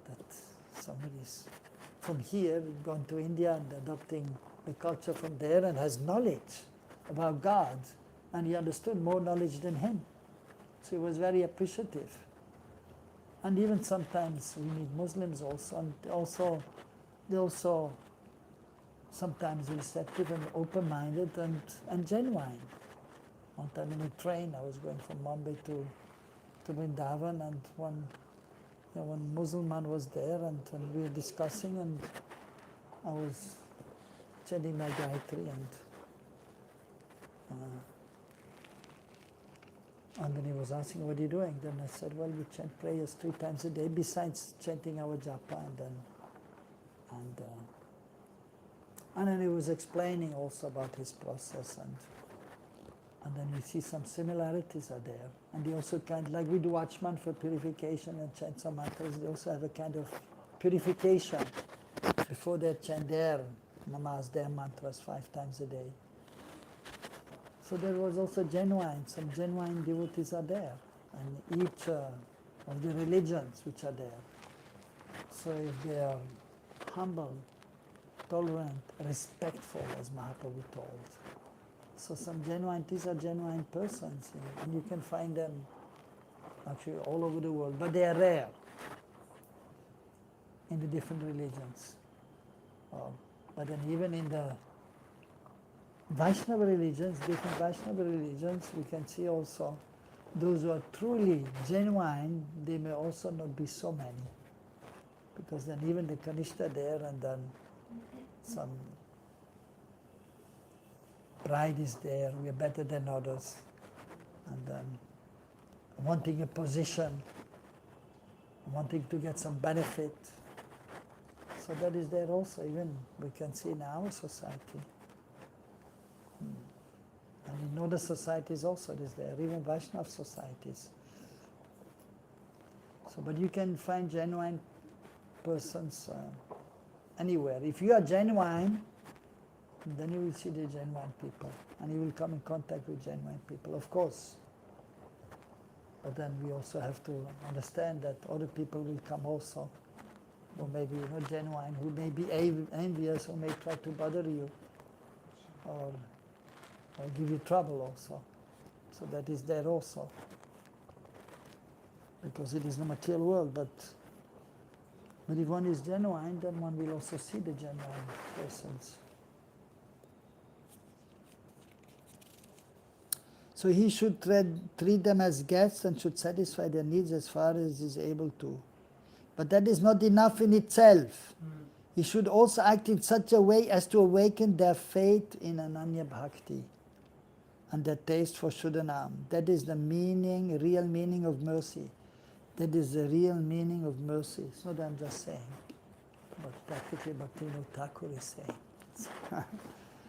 that somebody's from here gone to India and adopting the culture from there and has knowledge about God, and he understood more knowledge than him. So he was very appreciative. And even sometimes we meet Muslims also, and they also sometimes receptive and open-minded and genuine. One time in a train, I was going from Mumbai to Vrindavan, and one Muslim man was there, and we were discussing, and I was chanting my Gayatri, and then he was asking, what are you doing? Then I said, well, we chant prayers 3 times a day, besides chanting our japa, and then he was explaining also about his process, and then we see some similarities are there. And they also like we do Achman for purification and chant some mantras, they also have a kind of purification before they chant their namaz, their mantras 5 times a day. So there was also some genuine devotees are there, and each of the religions which are there. So if they are humble, tolerant, respectful, as Mahaprabhu told. So these are genuine persons, and you can find them actually all over the world, but they are rare in the different religions. But then even in the Vaishnava religions, different Vaishnava religions, we can see also those who are truly genuine, they may also not be so many. Because then even the Kanishta there, and then some pride is there, we are better than others, and wanting a position, wanting to get some benefit. So that is there also, even we can see in our society. And in other societies also it is there, even Vaishnava societies. So, but you can find genuine persons anywhere. If you are genuine, then you will see the genuine people, and you will come in contact with genuine people, of course. But then we also have to understand that other people will come also, who may be not genuine, who may be envious, who may try to bother you, or give you trouble also. So that is there also. Because it is the material world, but if one is genuine, then one will also see the genuine persons. So he should treat them as guests and should satisfy their needs as far as he is able to. But that is not enough in itself. He should also act in such a way as to awaken their faith in Ananya Bhakti and their taste for Shuddhanam. That is the meaning, real meaning of mercy. That is the real meaning of mercy. It's not that I'm just saying, but practically Bhaktivinoda Thakur is saying.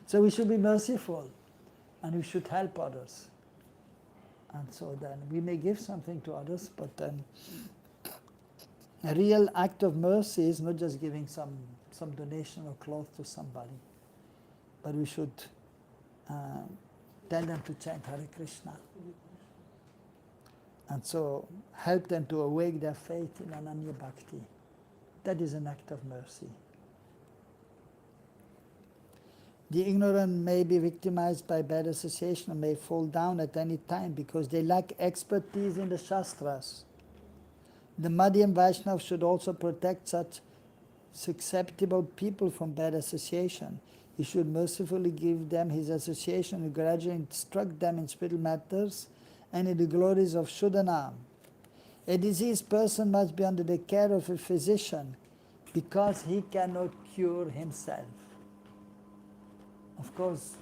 So we should be merciful, and we should help others. And so then we may give something to others, but then a real act of mercy is not just giving some donation or cloth to somebody, but we should tell them to chant Hare Krishna. And so help them to awake their faith in Ananya Bhakti. That is an act of mercy. The ignorant may be victimized by bad association and may fall down at any time because they lack expertise in the Shastras. The Madhyam Vaishnava should also protect such susceptible people from bad association. He should mercifully give them his association and gradually instruct them in spiritual matters and in the glories of Shuddhanam. A diseased person must be under the care of a physician because he cannot cure himself. Of course,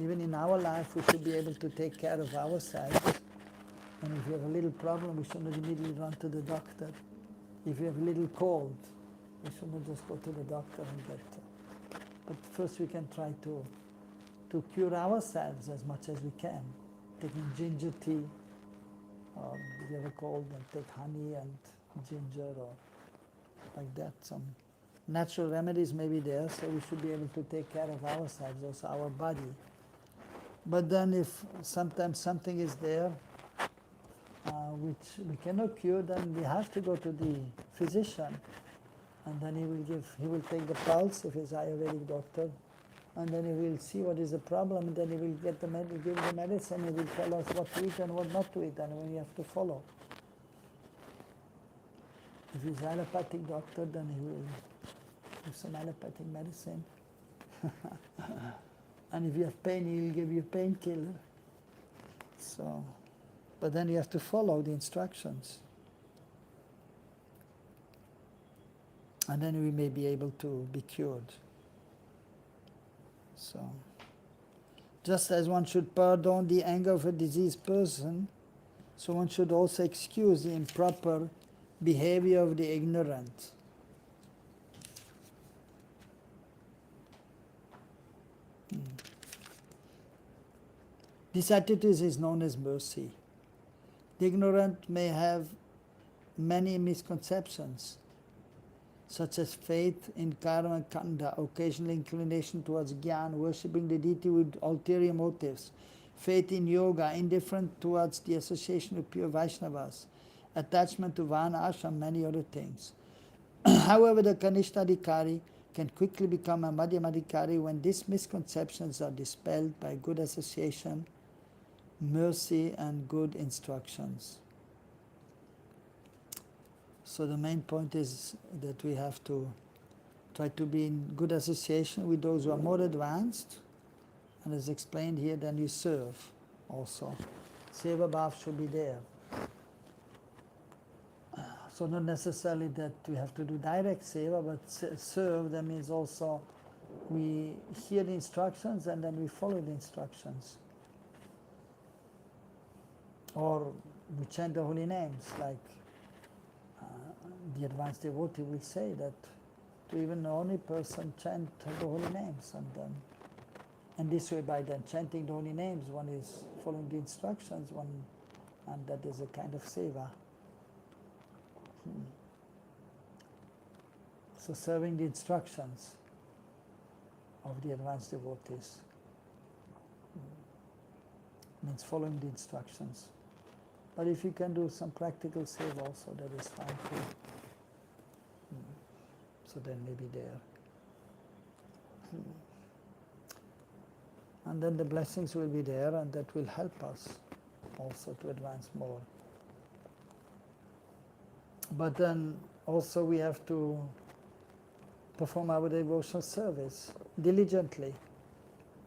even in our life we should be able to take care of ourselves. And if you have a little problem, we should not immediately run to the doctor. If you have a little cold, we should not just go to the doctor and get it. But first we can try to cure ourselves as much as we can. Taking ginger tea, or if you have a cold, then take honey and ginger, or like that. Some natural remedies may be there, so we should be able to take care of ourselves, also our body. But then if sometimes something is there which we cannot cure, then we have to go to the physician, and then he will take the pulse if he's an Ayurvedic doctor, and then he will see what is the problem, and then he will give the medicine, he will tell us what to eat and what not to eat, and we have to follow. If he's an allopathic doctor, then he will give some allopathic medicine. And if you have pain, he will give you painkiller. So, but then you have to follow the instructions. And then we may be able to be cured. So, just as one should pardon the anger of a diseased person, so one should also excuse the improper behavior of the ignorant. This attitude is known as mercy. The ignorant may have many misconceptions, such as faith in karma and kanda, occasional inclination towards jnana, worshipping the deity with ulterior motives, faith in yoga, indifferent towards the association with pure Vaishnavas, attachment to Vana ashram, many other things. However, the Kanishtadhikari can quickly become a Madhyamadhikari when these misconceptions are dispelled by good association, mercy, and good instructions. So the main point is that we have to try to be in good association with those who are more advanced, and as explained here, then you serve also. Seva bhav should be there. So not necessarily that we have to do direct seva, but serve them is also we hear the instructions and then we follow the instructions. Or we chant the holy names, like the advanced devotee will say that to even the only person chant the holy names, and this way by then chanting the holy names one is following the instructions, and that is a kind of seva. So serving the instructions of the advanced devotees means following the instructions. But if you can do some practical seva also, that is fine too. So then maybe there. And then the blessings will be there, and that will help us also to advance more. But then also we have to perform our devotional service diligently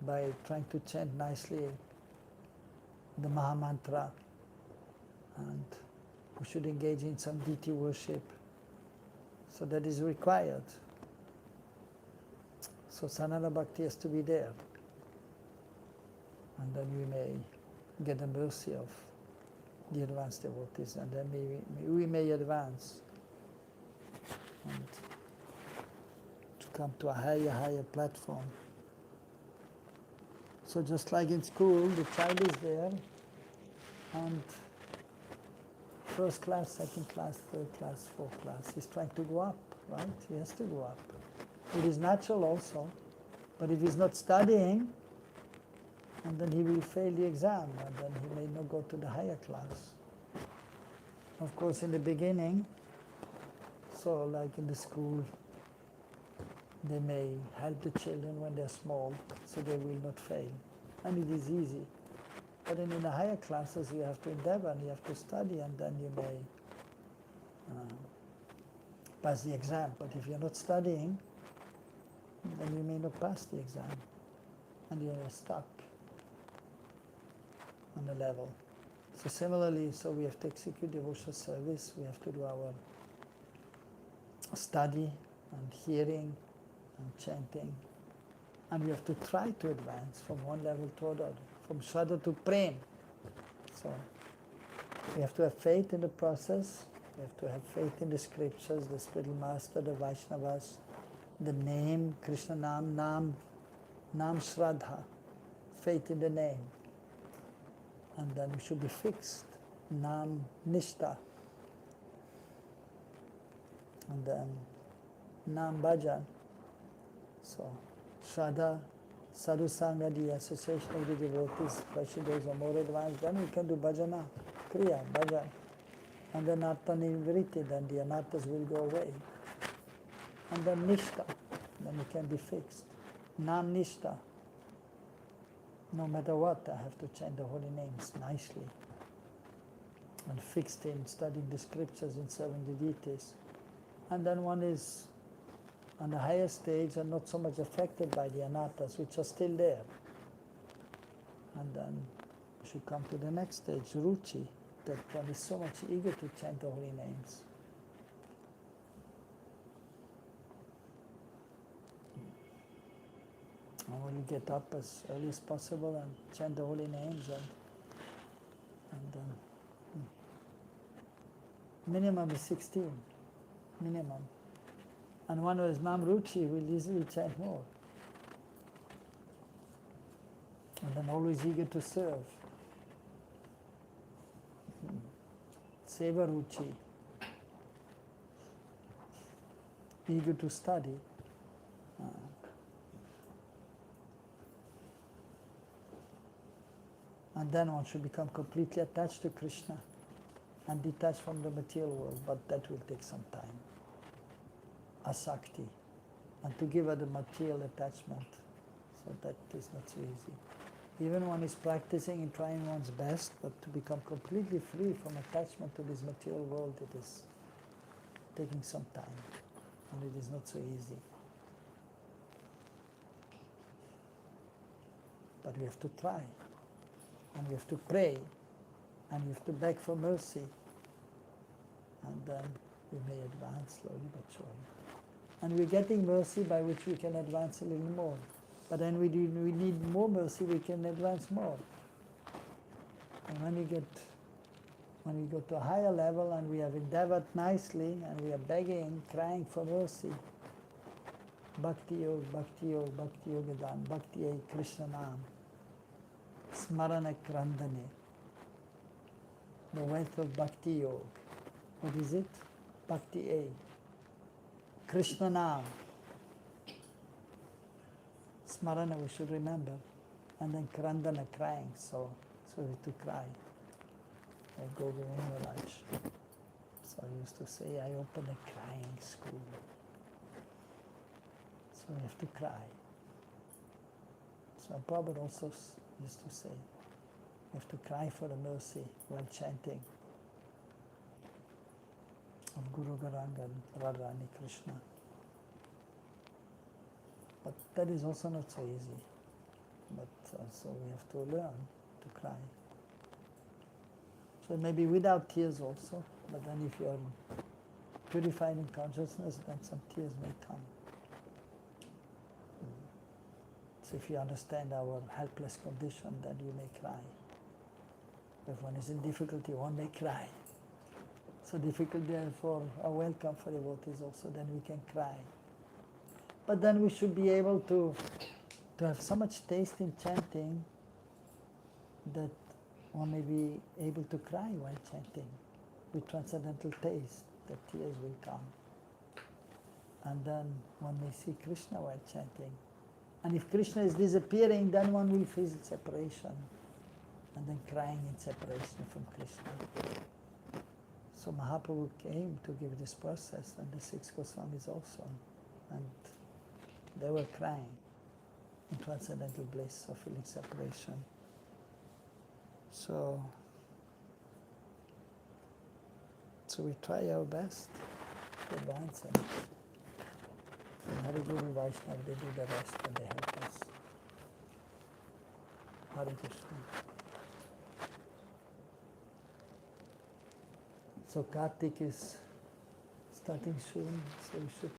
by trying to chant nicely the Maha Mantra, and we should engage in some deity worship. So that is required. So Sanana Bhakti has to be there. And then we may get the mercy of the advanced devotees, and then we may advance and to come to a higher platform. So just like in school, the child is there, and first class, second class, third class, fourth class, he's trying to go up, right? He has to go up. It is natural also, but if he's not studying, and then he will fail the exam, and then he may not go to the higher class. Of course, in the beginning, so like in the school, they may help the children when they're small, so they will not fail. And it is easy. But then in the higher classes, you have to endeavor, and you have to study, and then you may pass the exam. But if you're not studying, then you may not pass the exam, and you're stuck on the level. So similarly, so we have to execute devotional service, we have to do our study and hearing and chanting, and we have to try to advance from one level to another, from Shraddha to Prem. So we have to have faith in the process, we have to have faith in the scriptures, the spiritual master, the Vaishnavas, the name, Krishna Nam Shraddha, faith in the name. And then we should be fixed, Nam Nishta. And then Nam Bhajan. So Shraddha, Sadhu Sangha, the association of the devotees, especially those are more advanced, then we can do bhajana, kriya, bhajan. And then Artha Nivritti, then the anarthas will go away. And then Nishta, then we can be fixed. Nam Nishta. No matter what, I have to chant the holy names nicely. And fixed in studying the scriptures and serving the deities. And then one is on the higher stage and not so much affected by the anarthas, which are still there. And then we should come to the next stage, ruchi, that one is so much eager to chant the holy names. And when you get up as early as possible and chant the holy names, and minimum is 16, minimum. And one who is Nam Ruchi will easily chant more. And then always eager to serve. Seva Ruchi, eager to study. And then one should become completely attached to Krishna and detached from the material world, but that will take some time. Asakti, and to give up the material attachment, so that is not so easy. Even one is practicing and trying one's best, but to become completely free from attachment to this material world, it is taking some time, and it is not so easy. But we have to try. And we have to pray, and we have to beg for mercy, and then we may advance slowly but surely. And we're getting mercy by which we can advance a little more. But then we need more mercy, we can advance more. And when we go to a higher level and we have endeavored nicely and we are begging, crying for mercy, Bhakti Yoga, Bhakti Yoga, Bhakti Yoga Dan, Bhakti Yoga Krishna Nam, Smarana Krandane, the wealth of Bhakti Yoga. What is it? Bhakti A. Krishna Nam. Smarana we should remember. And then Krandana, crying, so we have to cry. Like Govinda Maharaj. So I used to say, I opened a crying school. So we have to cry. So Prabhupada also used to say, we have to cry for the mercy while chanting of Guru Garanga and Radharani Krishna. But that is also not so easy. But so we have to learn to cry. So maybe without tears also, but then if you are purified in consciousness, then some tears may come. So if you understand our helpless condition, then you may cry. If one is in difficulty, one may cry. So difficulty therefore are welcome for devotees also, then we can cry. But then we should be able to have so much taste in chanting that one may be able to cry while chanting with transcendental taste, that tears will come. And then one may see Krishna while chanting. And if Krishna is disappearing, then one will feel separation, and then crying in separation from Krishna. So Mahaprabhu came to give this process, and the 6 Goswamis also. And they were crying in transcendental bliss of feeling separation. So we try our best to advance it. And Hari Guru Vaishnava, they do the rest and they help us. Hare Krishna. So Kartik is starting soon, so we should